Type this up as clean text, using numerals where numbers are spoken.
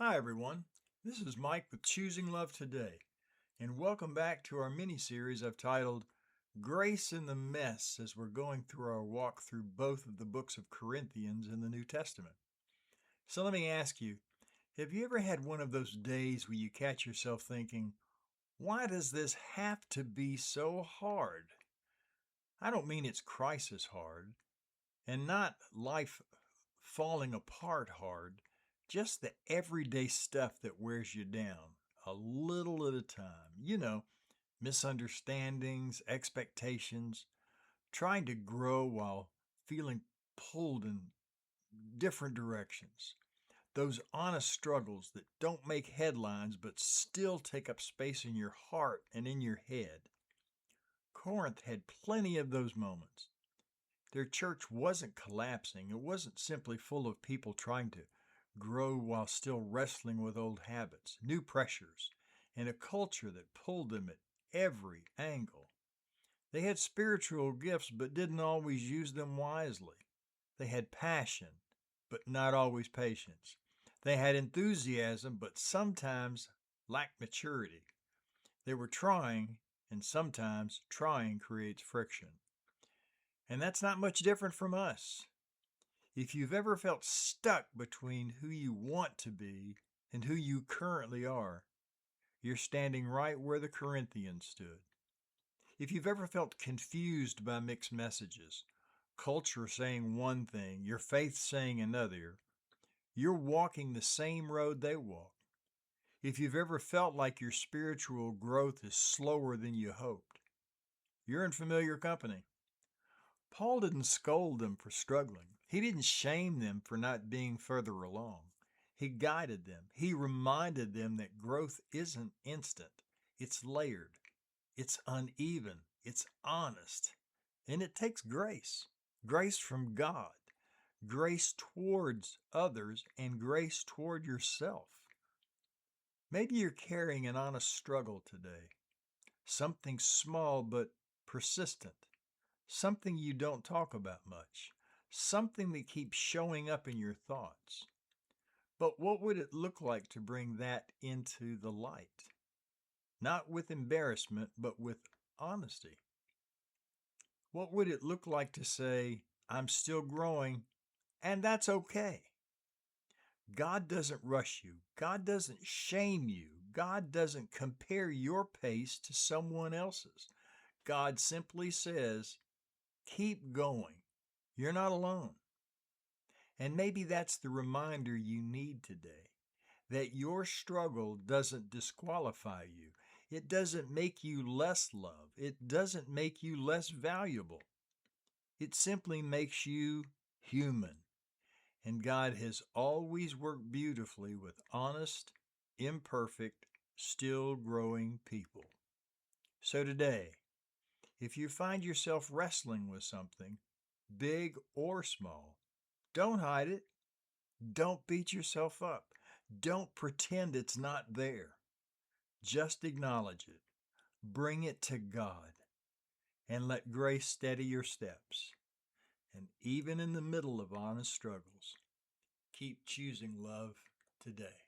Hi, everyone. This is Mike with Choosing Love Today, and welcome back to our mini series I've titled Grace in the Mess as we're going through our walk through both of the books of Corinthians in the New Testament. So let me ask you, have you ever had one of those days where you catch yourself thinking, why does this have to be so hard? I don't mean it's crisis hard, and not life falling apart hard, just the everyday stuff that wears you down a little at a time. Misunderstandings, expectations, trying to grow while feeling pulled in different directions. Those honest struggles that don't make headlines but still take up space in your heart and in your head. Corinth had plenty of those moments. Their church wasn't collapsing. It wasn't simply full of people trying to grow while still wrestling with old habits, new pressures, and a culture that pulled them at every angle. They had spiritual gifts but didn't always use them wisely. They had passion, but not always patience. They had enthusiasm, but sometimes lacked maturity. They were trying, and sometimes trying creates friction. And that's not much different from us. If you've ever felt stuck between who you want to be and who you currently are, you're standing right where the Corinthians stood. If you've ever felt confused by mixed messages, culture saying one thing, your faith saying another, you're walking the same road they walked. If you've ever felt like your spiritual growth is slower than you hoped, you're in familiar company. Paul didn't scold them for struggling. He didn't shame them for not being further along. He guided them. He reminded them that growth isn't instant. It's layered. It's uneven. It's honest. And it takes grace. Grace from God. Grace towards others and grace toward yourself. Maybe you're carrying an honest struggle today. Something small but persistent. Something you don't talk about much, something that keeps showing up in your thoughts. But what would it look like to bring that into the light? Not with embarrassment, but with honesty. What would it look like to say, I'm still growing, and that's okay? God doesn't rush you. God doesn't shame you. God doesn't compare your pace to someone else's. God simply says, keep going. You're not alone. And maybe that's the reminder you need today, that your struggle doesn't disqualify you. It doesn't make you less loved. It doesn't make you less valuable. It simply makes you human. And God has always worked beautifully with honest, imperfect, still growing people. So today, if you find yourself wrestling with something, big or small, don't hide it. Don't beat yourself up. Don't pretend it's not there. Just acknowledge it. Bring it to God and let grace steady your steps. And even in the middle of honest struggles, keep choosing love today.